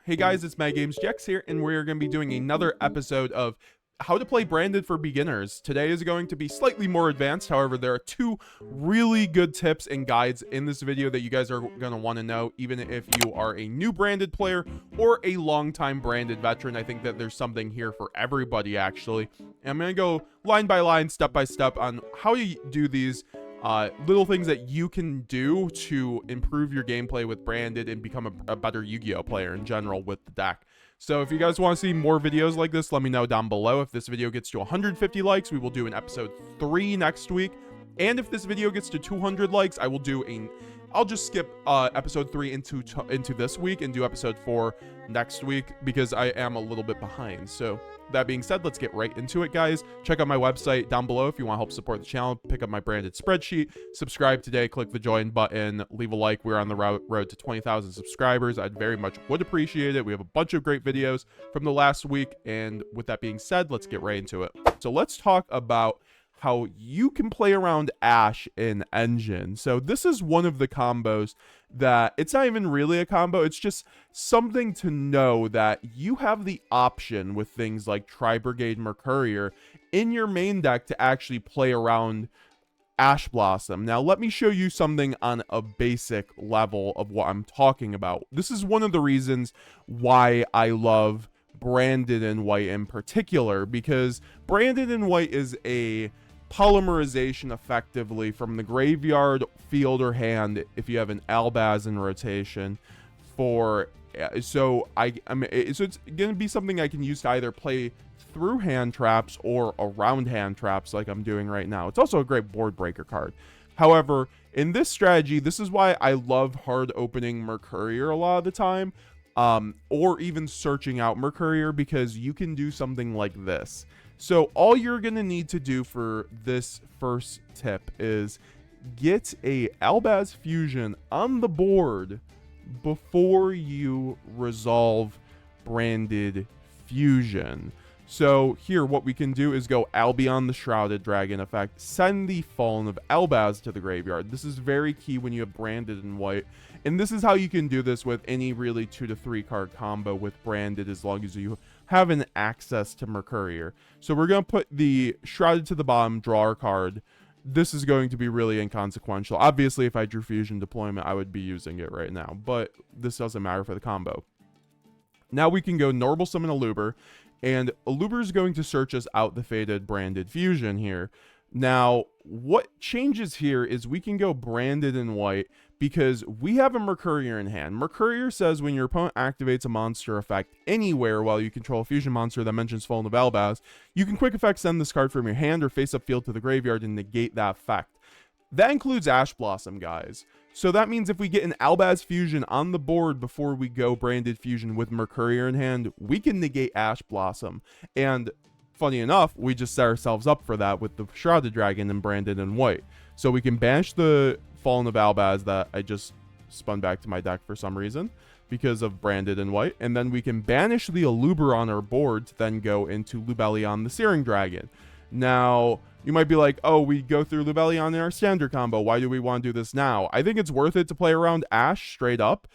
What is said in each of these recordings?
Hey guys, it's MyGamesGX here, and we're going to be doing another episode of how to play Branded for beginners. Today is going to be slightly more advanced, however, there are two really good tips and guides in this video that you guys are going to want to know, even if you are a new Branded player or a longtime Branded veteran. I think that there's something here for everybody, actually. And I'm going to go line by line, step by step on how you do these little things that you can do to improve your gameplay with Branded and become a better Yu-Gi-Oh player in general with the deck. So if you guys want to see more videos like this, let me know down below. If this video gets to 150 likes, we will do an episode 3 next week. And if this video gets to 200 likes, I will do I'll just skip episode 3 into this week and do episode 4 next week because I am a little bit behind. So that being said, let's get right into it, guys. Check out my website down below if you want to help support the channel. Pick up my Branded spreadsheet. Subscribe today. Click the join button. Leave a like. We're on the road to 20,000 subscribers. I'd very much would appreciate it. We have a bunch of great videos from the last week. And with that being said, let's get right into it. So let's talk about how you can play around Ash in Engine. So this is one of the combos that it's not even really a combo. It's just something to know that you have the option with things like Tri-Brigade Mercourier in your main deck to actually play around Ash Blossom. Now, let me show you something on a basic level of what I'm talking about. This is one of the reasons why I love Branded in White in particular, because Branded in White is a polymerization effectively from the graveyard, field, or hand if you have an Albaz in rotation so it's gonna be something I can use to either play through hand traps or around hand traps like I'm doing right now. It's also a great board breaker card. However, in this strategy, this is why I love hard opening Mercourier a lot of the time, or even searching out Mercourier, because you can do something like this. So all you're going to need to do for this first tip is get a Albaz Fusion on the board before you resolve Branded Fusion. So here, what we can do is go Albion the Shrouded Dragon effect, send the Fallen of Albaz to the graveyard. This is very key when you have Branded in White. And this is how you can do this with any really 2 to 3 card combo with Branded, as long as you have an access to Mercourier. So we're going to put the Shrouded to the bottom, draw our card. This is going to be really inconsequential. Obviously, if I drew Fusion Deployment, I would be using it right now, but this doesn't matter for the combo. Now we can go Normal Summon Aluber, and Aluber is going to search us out the Fated Branded Fusion here. Now, what changes here is we can go Branded in White because we have a Mercourier in hand. Mercourier says when your opponent activates a monster effect anywhere while you control a fusion monster that mentions Fallen of Albaz, you can quick effect send this card from your hand or face-up field to the graveyard and negate that effect. That includes Ash Blossom, guys. So that means if we get an Albaz Fusion on the board before we go Branded Fusion with Mercourier in hand, we can negate Ash Blossom. And funny enough, we just set ourselves up for that with the Shrouded Dragon and Branded in White. So we can banish the Fallen of Albaz that I just spun back to my deck for some reason because of Branded in White. And then we can banish the Aluber on our board to then go into Lubellion the Searing Dragon. Now, you might be like, oh, we go through Lubellion in our standard combo. Why do we want to do this now? I think it's worth it to play around Ash straight up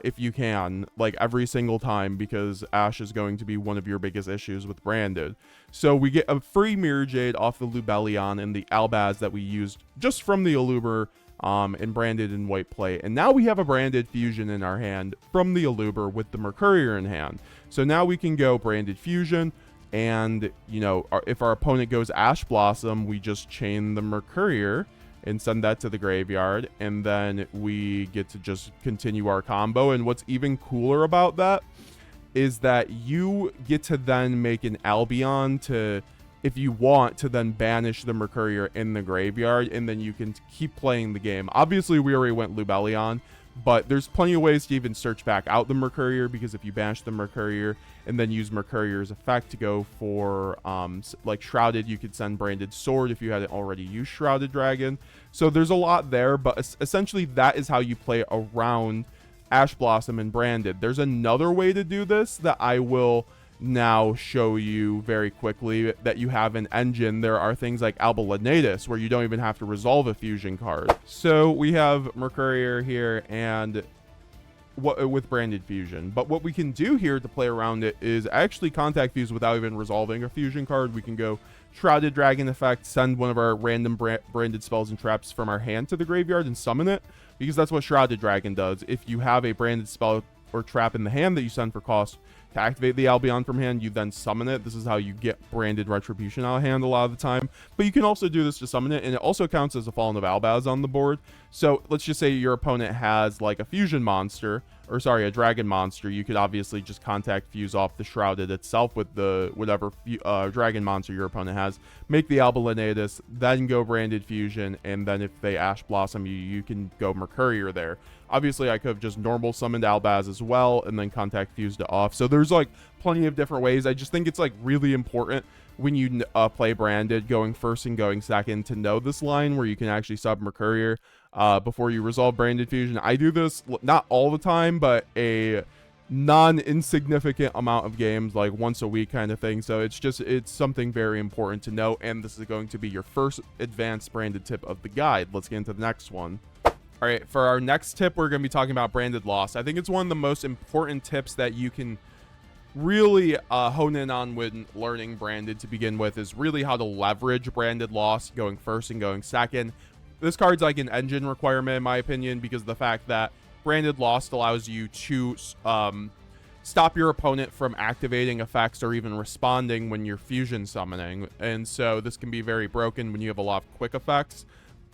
if you can, like every single time, because Ash is going to be one of your biggest issues with Branded. So we get a free Mirror Jade off the Lubellion and the Albaz that we used just from the Aluber and Branded in White play. And now we have a Branded Fusion in our hand from the Aluber with the Mercourier in hand. So now we can go Branded Fusion. And, you know, if our opponent goes Ash Blossom, we just chain the Mercourier and send that to the graveyard. And then we get to just continue our combo. And what's even cooler about that is that you get to then make an Albion to, if you want, to then banish the Mercourier in the graveyard. And then you can keep playing the game. Obviously, we already went Lubellion, but there's plenty of ways to even search back out the Mercourier, because if you banish the Mercourier and then use Mercourier's effect to go for like Shrouded, you could send Branded Sword if you hadn't already used Shrouded Dragon. So there's a lot there, but essentially that is how you play around Ash Blossom and Branded. There's another way to do this that I will now show you very quickly that you have an engine. There are things like Albalanatus where you don't even have to resolve a fusion card. So we have Mercourier here, and with Branded Fusion. But what we can do here to play around it is actually contact fuse without even resolving a fusion card. We can go Shrouded Dragon effect, send one of our random branded spells and traps from our hand to the graveyard and summon it, because that's what Shrouded Dragon does. If you have a branded spell or trap in the hand that you send for cost to activate the Albion from hand, you then summon it. This is how you get branded Retribution out of hand a lot of the time. But you can also do this to summon it, and it also counts as a Fallen of Albaz on the board. So let's just say your opponent has like a fusion monster, or sorry, a dragon monster. You could obviously just contact fuse off the Shrouded itself with the whatever dragon monster your opponent has, make the Albalinatus, then go Branded Fusion, and then if they Ash Blossom you can go Mercurier there. Obviously, I could have just normal summoned Albaz as well, and then contact fused it off. So there's like plenty of different ways. I just think it's like really important when you play Branded, going first and going second, to know this line where you can actually sub Mercurier before you resolve Branded Fusion. I do this not all the time, but a non-insignificant amount of games, like once a week kind of thing. So it's something very important to know, and this is going to be your first advanced Branded tip of the guide. Let's get into the next one. All right, for our next tip, we're going to be talking about Branded Loss. I think it's one of the most important tips that you can really hone in on when learning Branded to begin with, is really how to leverage Branded Loss, going first and going second. This card's like an engine requirement, in my opinion, because of the fact that Branded Loss allows you to stop your opponent from activating effects or even responding when you're fusion summoning. And so this can be very broken when you have a lot of quick effects.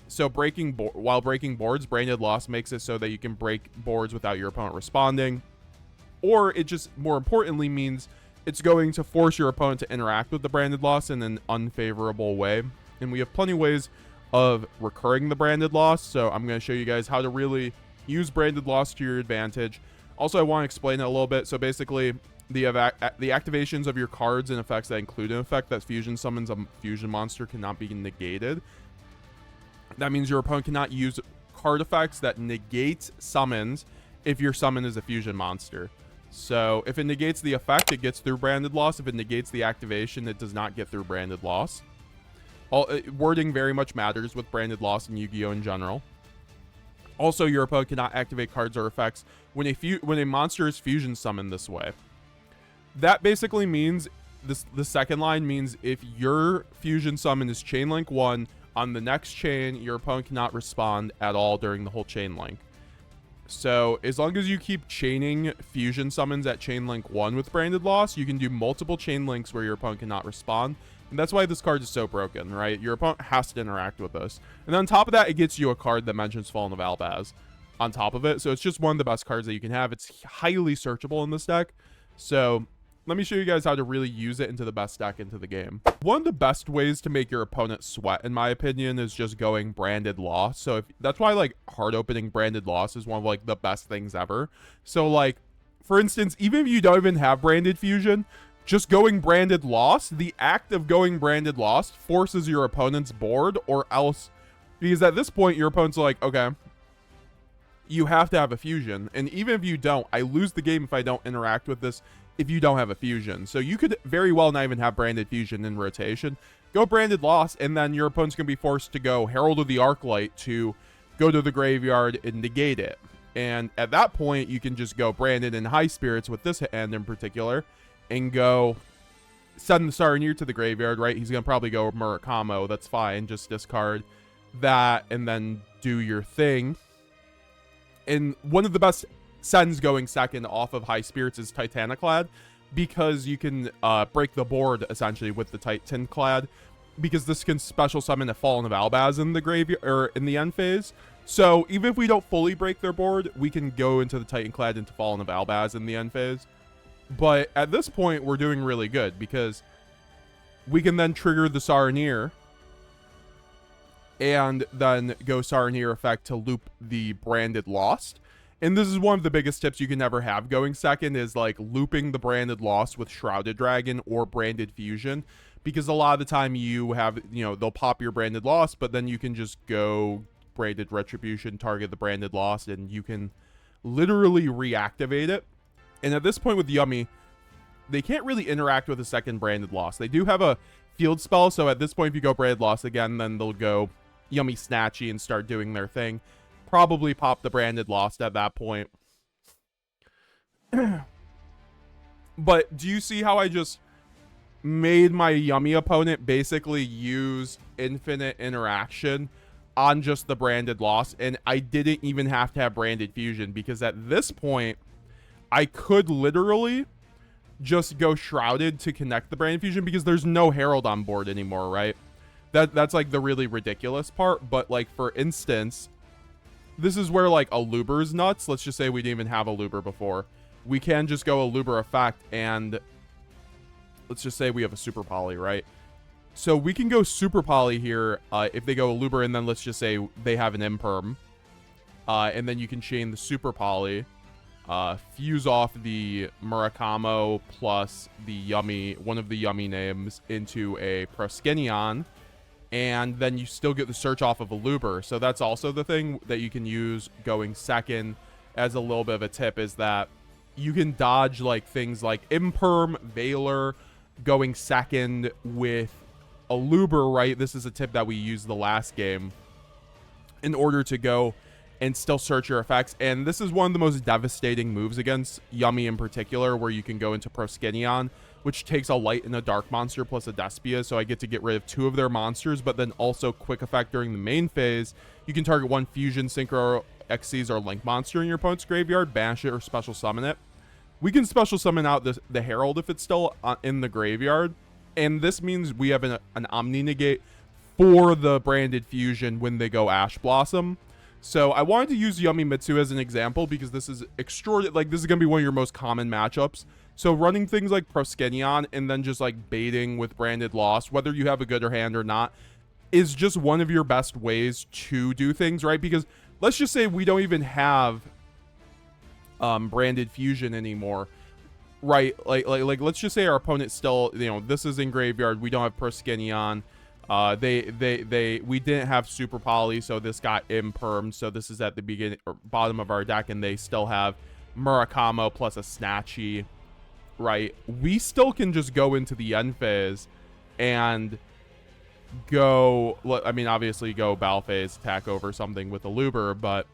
So while breaking boards, Branded Loss makes it so that you can break boards without your opponent responding. Or it just, more importantly, means it's going to force your opponent to interact with the Branded Loss in an unfavorable way. And we have plenty of ways of recurring the Branded Loss, so I'm going to show you guys how to really use Branded Loss to your advantage. Also, I want to explain it a little bit. So basically, the activations of your cards and effects that include an effect that fusion summons a fusion monster cannot be negated. That means your opponent cannot use card effects that negate summons if your summon is a fusion monster. So if it negates the effect, it gets through Branded Loss. If it negates the activation, it does not get through Branded Loss. Wording very much matters with Branded Loss and Yu-Gi-Oh! In general. Also, your opponent cannot activate cards or effects when a monster is fusion summoned this way. That basically means, the second line means if your fusion summon is chain link 1, on the next chain, your opponent cannot respond at all during the whole chain link. So as long as you keep chaining fusion summons at chain link 1 with Branded Loss, you can do multiple chain links where your opponent cannot respond. And that's why this card is so broken, right? Your opponent has to interact with this. And then on top of that, it gets you a card that mentions Fallen of Albaz on top of it. So it's just one of the best cards that you can have. It's highly searchable in this deck. So let me show you guys how to really use it into the best deck into the game. One of the best ways to make your opponent sweat, in my opinion, is just going Branded Loss. So that's why like hard opening Branded Loss is one of like the best things ever. So like, for instance, even if you don't even have Branded Fusion, just going Branded Loss, the act of going Branded Loss forces your opponent's board, or else, because at this point your opponent's like, okay, you have to have a fusion, and even if you don't, I lose the game if I don't interact with this if you don't have a fusion. So you could very well not even have Branded Fusion in rotation. Go Branded Loss, and then your opponent's going to be forced to go Herald of the Arclight to go to the graveyard and negate it. And at that point, you can just go Branded and High Spirits with this hand in particular, and go send the Saronir to the graveyard, right? He's going to probably go Murakamo. That's fine. Just discard that and then do your thing. And one of the best sends going second off of High Spirits is Titaniclad, because you can break the board essentially with the Titanclad, because this can special summon a Fallen of Albaz in the graveyard or in the end phase. So even if we don't fully break their board, we can go into the Titanclad into Fallen of Albaz in the end phase. But at this point, we're doing really good, because we can then trigger the Saronir and then go Saronir effect to loop the Branded Lost. And this is one of the biggest tips you can ever have going second, is like looping the Branded Lost with Shrouded Dragon or Branded Fusion, because a lot of the time you have, they'll pop your Branded Lost, but then you can just go Branded Retribution, target the Branded Lost, and you can literally reactivate it. And at this point with Yummy, they can't really interact with a second Branded Lost. They do have a field spell, so at this point if you go Branded Lost again, then they'll go Yummy Snatchy and start doing their thing. Probably pop the Branded Lost at that point. But do you see how I just made my Yummy opponent basically use infinite interaction on just the branded loss, and I didn't even have to have branded fusion, because at this point I could literally just go shrouded to connect the branded fusion, because there's no herald on board anymore, right? That's like the really ridiculous part. But like, for instance, this is where like a Luber's nuts. Let's just say we didn't even have a Luber before. We can just go a Luber effect, and let's just say we have a super poly, right? So we can go super poly here if they go a Luber, and then let's just say they have an imperm. And then you can chain the super poly, fuse off the Murakamo plus the Yummy, one of the Yummy names, into a Proskenion, and then you still get the search off of a Luber. So that's also the thing that you can use going second as a little bit of a tip, is that you can dodge like things like imperm, Veiler, going second with a Luber, right? This is a tip that we used the last game in order to go and still search your effects. And this is one of the most devastating moves against Yummy in particular, where you can go into Proskenion, which takes a light and a dark monster plus a despia. So I get to get rid of 2 of their monsters, but then also quick effect during the main phase. You can target 1 fusion, synchro, Xyz, or link monster in your opponent's graveyard, banish it, or special summon it. We can special summon out the herald if it's still in the graveyard. And this means we have an Omni Negate for the branded fusion when they go Ash Blossom. So I wanted to use Yummy Mitsu as an example, because this is extraordinary. Like, this is going to be one of your most common matchups. So running things like Proskenion and then just like baiting with branded loss, whether you have a gooder hand or not, is just one of your best ways to do things, right? Because let's just say we don't even have branded fusion anymore. Right, like let's just say our opponent still, you know, this is in graveyard, we don't have Proskenion, we didn't have super poly, so this got imperm, so this is at the beginning or bottom of our deck, and they still have Murakamo plus a Snatchy, right? We still can just go into the end phase and go, I mean, obviously go battle phase, attack over something with a Luber, but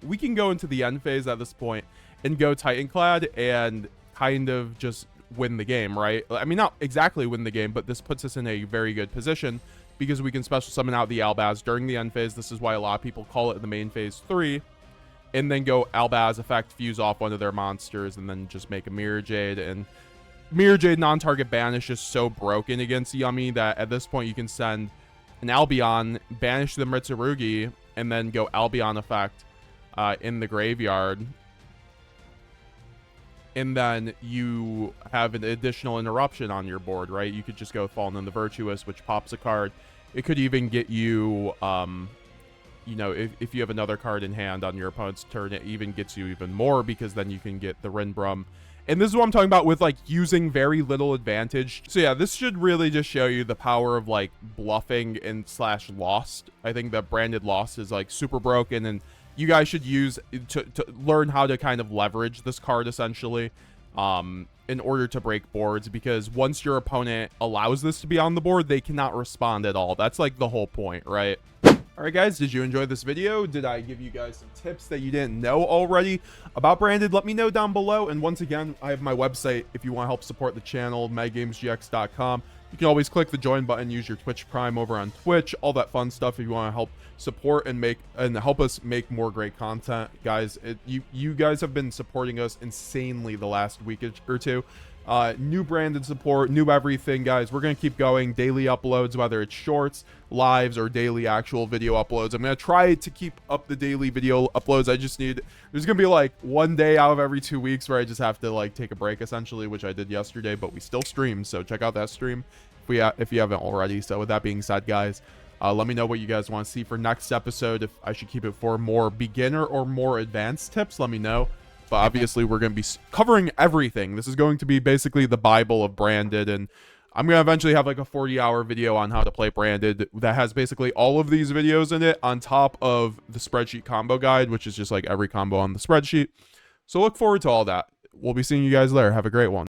we can go into the end phase at this point and go Titanclad and kind of just win the game, right? I mean, not exactly win the game, but this puts us in a very good position, because we can special summon out the Albaz during the end phase. This is why a lot of people call it the main phase 3, and then go Albaz effect, fuse off one of their monsters, and then just make a Mirror Jade. And Mirror Jade non-target banish is so broken against Yummy that at this point you can send an Albion, banish the Mitsurugi, and then go Albion effect in the graveyard. And then you have an additional interruption on your board, right? You could just go Fallen in the Virtuous, which pops a card. It could even get you, you know, if you have another card in hand on your opponent's turn, it even gets you even more, because then you can get the Rinbrum. And this is what I'm talking about with, like, using very little advantage. So yeah, this should really just show you the power of, like, bluffing and slash lost. I think that branded lost is, like, super broken, and you guys should use to learn how to kind of leverage this card, essentially, in order to break boards, because once your opponent allows this to be on the board, they cannot respond at all. That's like the whole point, right? All right, guys, did you enjoy this video? Did I give you guys some tips that you didn't know already about branded? Let me know down below. And once again, I have my website if you want to help support the channel, MyGamesGX.com. You can always click the join button, use your Twitch Prime over on Twitch, all that fun stuff if you want to help support and help us make more great content. Guys, you guys have been supporting us insanely the last week or two. New branded support, new everything, guys. We're gonna keep going. Daily uploads, whether it's shorts, lives, or daily actual video uploads. I'm gonna try to keep up the daily video uploads. I just need, there's gonna be like one day out of every 2 weeks where I just have to like take a break, essentially, which I did yesterday, but we still stream, so check out that stream if you haven't already. So with that being said, guys, let me know what you guys want to see for next episode. If I should keep it for more beginner or more advanced tips, let me know. But obviously, we're going to be covering everything. This is going to be basically the Bible of branded, and I'm going to eventually have like a 40-hour video on how to play branded that has basically all of these videos in it, on top of the spreadsheet combo guide, which is just like every combo on the spreadsheet. So look forward to all that. We'll be seeing you guys later. Have a great one.